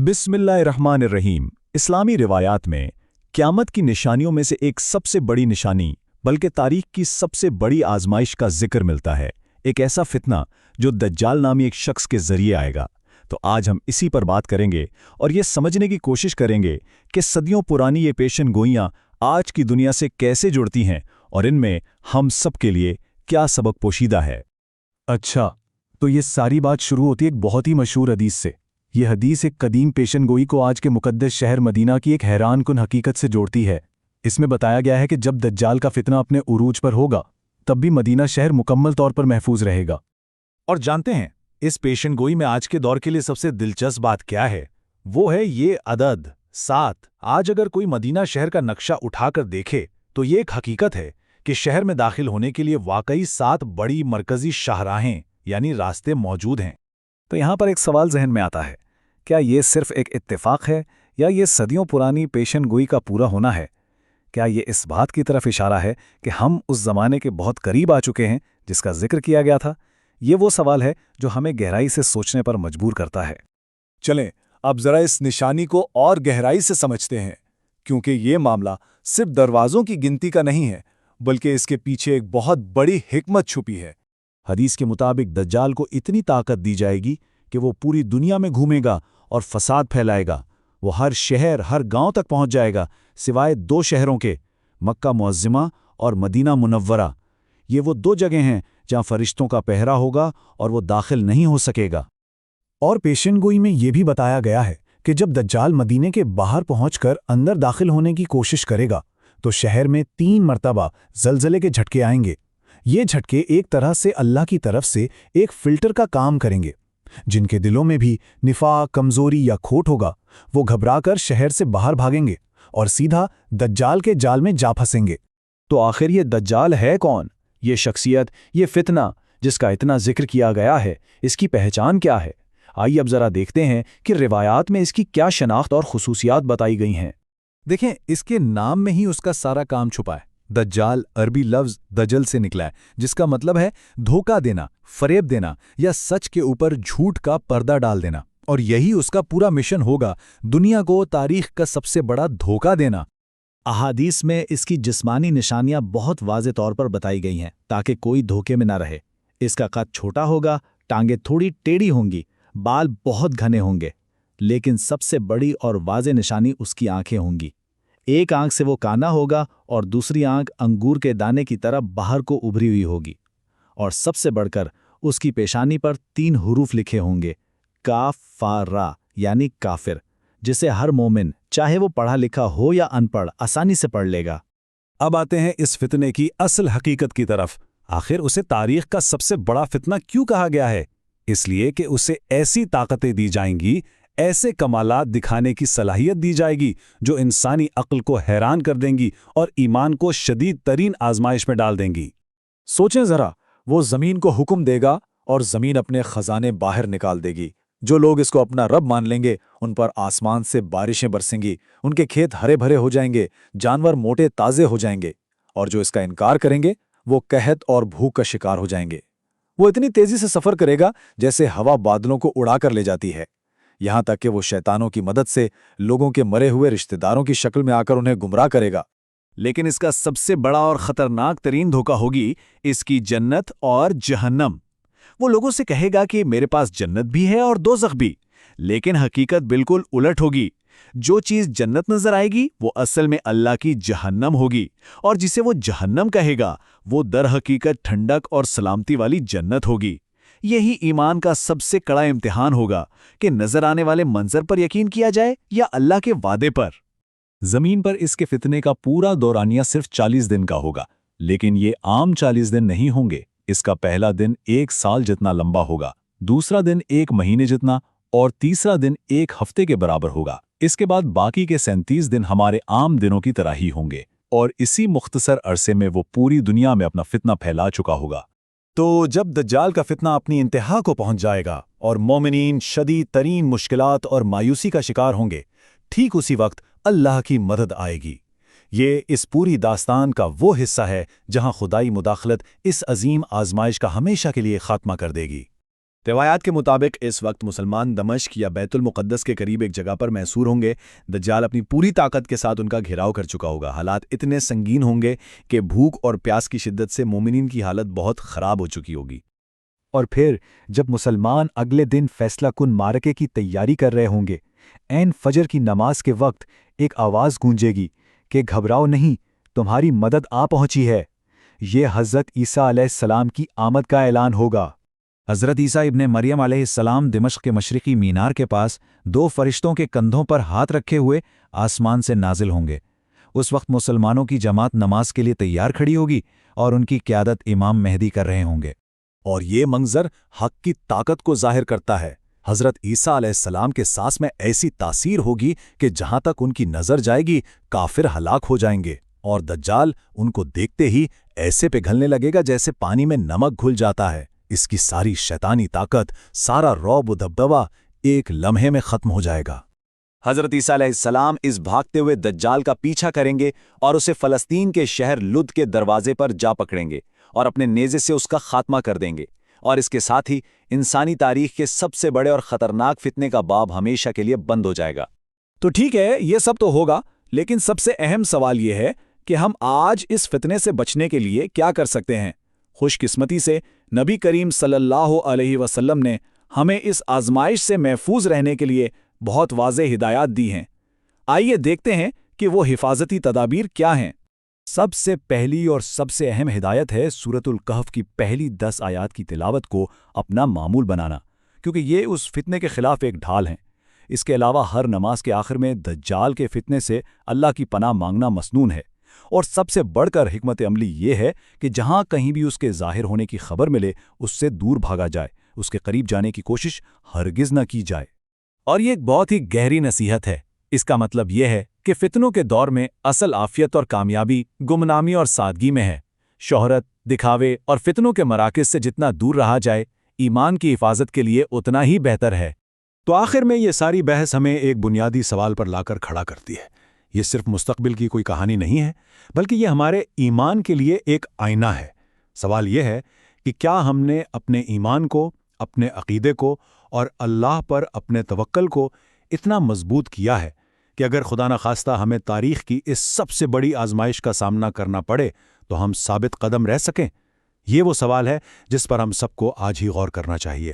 बिस्मिल्लाहिर्रहमानिर्रहीम। इस्लामी रिवायात में क़यामत की निशानियों में से एक सबसे बड़ी निशानी बल्कि तारीख की सबसे बड़ी आजमाइश का जिक्र मिलता है, एक ऐसा फितना जो दज्जाल नामी एक शख्स के जरिए आएगा। तो आज हम इसी पर बात करेंगे और ये समझने की कोशिश करेंगे कि सदियों पुरानी ये पेशन गोइयाँ आज की दुनिया से कैसे जुड़ती हैं और इनमें हम सब के लिए क्या सबक पोशीदा है। अच्छा, तो ये सारी बात शुरू होती है एक बहुत ही मशहूर हदीस से। ये हदीस एक कदीम पेशन गोई को आज के मुकद्दस शहर मदीना की एक हैरान कुन हकीकत से जोड़ती है। इसमें बताया गया है कि जब दज्जाल का फितना अपने उरूज पर होगा तब भी मदीना शहर मुकम्मल तौर पर महफूज रहेगा। और जानते हैं इस पेशन गोई में आज के दौर के लिए सबसे दिलचस्प बात क्या है? वो है ये अदद 7। आज अगर कोई मदीना शहर का नक्शा उठाकर देखे तो ये एक हकीकत है कि शहर में दाखिल होने के लिए वाकई 7 बड़ी मरकजी शाहराहें यानी रास्ते मौजूद हैं। तो यहाँ पर एक सवाल जहन में आता है, क्या ये सिर्फ एक इत्तेफाक है या ये सदियों पुरानी पेशन गोई का पूरा होना है? क्या ये इस बात की तरफ इशारा है कि हम उस ज़माने के बहुत करीब आ चुके हैं जिसका जिक्र किया गया था? ये वो सवाल है जो हमें गहराई से सोचने पर मजबूर करता है। चलें अब ज़रा इस निशानी को और गहराई से समझते हैं, क्योंकि ये मामला सिर्फ दरवाज़ों की गिनती का नहीं है बल्कि इसके पीछे एक बहुत बड़ी हिकमत छुपी है। हदीस के मुताबिक दज्जाल को इतनी ताकत दी जाएगी कि वो पूरी दुनिया में घूमेगा और फसाद फैलाएगा। वो हर शहर हर गांव तक पहुंच जाएगा सिवाय 2 शहरों के, मक्का मुअज़्ज़मा और मदीना मुनव्वरा। ये वो 2 जगह हैं जहां फरिश्तों का पहरा होगा और वो दाखिल नहीं हो सकेगा। और पेशन गोई में ये भी बताया गया है कि जब दज्जाल मदीने के बाहर पहुंचकर अंदर दाखिल होने की कोशिश करेगा तो शहर में 3 मरतबा ज़लज़ले के झटके आएंगे। ये झटके एक तरह से अल्लाह की तरफ से एक फिल्टर का काम करेंगे। जिनके दिलों में भी निफाक, कमजोरी या खोट होगा वो घबराकर शहर से बाहर भागेंगे और सीधा दज्जाल के जाल में जा फंसेंगे। तो आखिर ये दज्जाल है कौन? ये शख्सियत, ये फितना जिसका इतना जिक्र किया गया है, इसकी पहचान क्या है? आइए अब ज़रा देखते हैं कि रिवायात में इसकी क्या शनाख्त और खुसूसियात बताई गई हैं। देखें, इसके नाम में ही उसका सारा काम छुपा है। दज्जाल अरबी लफ्ज़ दजल से निकला है, जिसका मतलब है धोखा देना, फरेब देना या सच के ऊपर झूठ का पर्दा डाल देना। और यही उसका पूरा मिशन होगा, दुनिया को तारीख का सबसे बड़ा धोखा देना। अहादीस में इसकी जिस्मानी निशानियां बहुत वाज़े तौर पर बताई गई हैं ताकि कोई धोखे में ना रहे। इसका कद छोटा होगा, टांगें थोड़ी टेढ़ी होंगी, बाल बहुत घने होंगे, लेकिन सबसे बड़ी और वाज़े निशानी उसकी आंखें होंगी। एक आंख से वो काना होगा और दूसरी आंख अंगूर के दाने की तरह बाहर को उभरी हुई होगी। और सबसे बढ़कर उसकी पेशानी पर 3 हुरूफ लिखे होंगे, काफारा यानी काफिर, जिसे हर मोमिन चाहे वो पढ़ा लिखा हो या अनपढ़ आसानी से पढ़ लेगा। अब आते हैं इस फितने की असल हकीकत की तरफ। आखिर उसे तारीख का सबसे बड़ा फितना क्यों कहा गया है? इसलिए कि उसे ऐसी ताकतें दी जाएंगी, ऐसे कमालात दिखाने की सलाहियत दी जाएगी जो इंसानी अक्ल को हैरान कर देंगी और ईमान को शदीद तरीन आजमाइश में डाल देंगी। सोचें ज़रा, वो ज़मीन को हुक्म देगा और ज़मीन अपने ख़जाने बाहर निकाल देगी। जो लोग इसको अपना रब मान लेंगे उन पर आसमान से बारिशें बरसेंगी, उनके खेत हरे भरे हो जाएंगे, जानवर मोटे ताज़े हो जाएंगे। और जो इसका इनकार करेंगे वो कहत और भूख का शिकार हो जाएंगे। वो इतनी तेज़ी से सफ़र करेगा जैसे हवा बादलों को उड़ा कर ले जाती है। यहाँ तक कि वो शैतानों की मदद से लोगों के मरे हुए रिश्तेदारों की शक्ल में आकर उन्हें गुमराह करेगा। लेकिन इसका सबसे बड़ा और ख़तरनाक तरीन धोखा होगी इसकी जन्नत और जहन्नम। वो लोगों से कहेगा कि मेरे पास जन्नत भी है और दोज़ख भी, लेकिन हकीकत बिल्कुल उलट होगी। जो चीज़ जन्नत नजर आएगी वो असल में अल्लाह की जहन्नम होगी, और जिसे वो जहन्नम कहेगा वो दर हकीकत ठंडक और सलामती वाली जन्नत होगी। यही ईमान का सबसे कड़ा इम्तिहान होगा कि नजर आने वाले मंजर पर यकीन किया जाए या अल्लाह के वादे पर। जमीन पर इसके फितने का पूरा दौरानिया सिर्फ 40 दिन का होगा, लेकिन ये आम 40 दिन नहीं होंगे। इसका पहला दिन 1 साल जितना लंबा होगा, दूसरा दिन 1 महीने जितना और तीसरा दिन 1 हफ्ते के बराबर होगा। इसके बाद बाकी के 37 दिन हमारे आम दिनों की तरह ही होंगे, और इसी मुख्तसर अरसे में वो पूरी दुनिया में अपना फितना फैला चुका होगा। तो जब दज्जाल का फितना अपनी इंतहा को पहुंच जाएगा और मोमिनीन शदीद तरीन मुश्किलात और मायूसी का शिकार होंगे, ठीक उसी वक्त अल्लाह की मदद आएगी। ये इस पूरी दास्तान का वो हिस्सा है जहां खुदाई मुदाखलत इस अजीम आजमाइश का हमेशा के लिए खात्मा कर देगी। روایات کے مطابق اس وقت مسلمان دمشق یا بیت المقدس کے قریب ایک جگہ پر محصور ہوں گے۔ دجال اپنی پوری طاقت کے ساتھ ان کا گھیراؤ کر چکا ہوگا۔ حالات اتنے سنگین ہوں گے کہ بھوک اور پیاس کی شدت سے مومنین کی حالت بہت خراب ہو چکی ہوگی۔ اور پھر جب مسلمان اگلے دن فیصلہ کن معرکے کی تیاری کر رہے ہوں گے، عین فجر کی نماز کے وقت ایک آواز گونجے گی کہ گھبراؤ نہیں، تمہاری مدد آ پہنچی ہے۔ یہ حضرت عیسیٰ علیہ السلام کی آمد کا اعلان ہوگا۔ حضرت عیسیٰ ابن مریم علیہ السلام دمشق کے مشرقی مینار کے پاس 2 فرشتوں کے کندھوں پر ہاتھ رکھے ہوئے آسمان سے نازل ہوں گے۔ اس وقت مسلمانوں کی جماعت نماز کے لیے تیار کھڑی ہوگی اور ان کی قیادت امام مہدی کر رہے ہوں گے۔ اور یہ منظر حق کی طاقت کو ظاہر کرتا ہے۔ حضرت عیسیٰ علیہ السلام کے سانس میں ایسی تاثیر ہوگی کہ جہاں تک ان کی نظر جائے گی کافر ہلاک ہو جائیں گے، اور دجال ان کو دیکھتے ہی ایسے پگھلنے لگے گا جیسے پانی میں نمک گھل جاتا ہے۔ اس کی ساری شیطانی طاقت، سارا رعب و دبدبہ ایک لمحے میں ختم ہو جائے گا۔ حضرت عیسیٰ علیہ السلام اس بھاگتے ہوئے دجال کا پیچھا کریں گے اور اسے فلسطین کے شہر لد کے دروازے پر جا پکڑیں گے اور اپنے نیزے سے اس کا خاتمہ کر دیں گے، اور اس کے ساتھ ہی انسانی تاریخ کے سب سے بڑے اور خطرناک فتنے کا باب ہمیشہ کے لیے بند ہو جائے گا۔ تو ٹھیک ہے، یہ سب تو ہوگا، لیکن سب سے اہم سوال یہ ہے کہ ہم آج اس فتنے سے بچنے کے لیے کیا کر سکتے ہیں؟ خوش قسمتی سے نبی کریم صلی اللہ علیہ وسلم نے ہمیں اس آزمائش سے محفوظ رہنے کے لیے بہت واضح ہدایات دی ہیں۔ آئیے دیکھتے ہیں کہ وہ حفاظتی تدابیر کیا ہیں۔ سب سے پہلی اور سب سے اہم ہدایت ہے سورۃ الکہف کی پہلی 10 آیات کی تلاوت کو اپنا معمول بنانا، کیونکہ یہ اس فتنے کے خلاف ایک ڈھال ہے۔ اس کے علاوہ ہر نماز کے آخر میں دجال کے فتنے سے اللہ کی پناہ مانگنا مسنون ہے، اور سب سے بڑھ کر حکمت عملی یہ ہے کہ جہاں کہیں بھی اس کے ظاہر ہونے کی خبر ملے اس سے دور بھاگا جائے، اس کے قریب جانے کی کوشش ہرگز نہ کی جائے۔ اور یہ ایک بہت ہی گہری نصیحت ہے۔ اس کا مطلب یہ ہے کہ فتنوں کے دور میں اصل عافیت اور کامیابی گمنامی اور سادگی میں ہے۔ شہرت، دکھاوے اور فتنوں کے مراکز سے جتنا دور رہا جائے، ایمان کی حفاظت کے لیے اتنا ہی بہتر ہے۔ تو آخر میں یہ ساری بحث ہمیں ایک بنیادی سوال پر لا کر کھڑا کرتی ہے۔ یہ صرف مستقبل کی کوئی کہانی نہیں ہے، بلکہ یہ ہمارے ایمان کے لیے ایک آئینہ ہے۔ سوال یہ ہے کہ کیا ہم نے اپنے ایمان کو، اپنے عقیدے کو اور اللہ پر اپنے توکل کو اتنا مضبوط کیا ہے کہ اگر خدا نخواستہ ہمیں تاریخ کی اس سب سے بڑی آزمائش کا سامنا کرنا پڑے تو ہم ثابت قدم رہ سکیں؟ یہ وہ سوال ہے جس پر ہم سب کو آج ہی غور کرنا چاہیے۔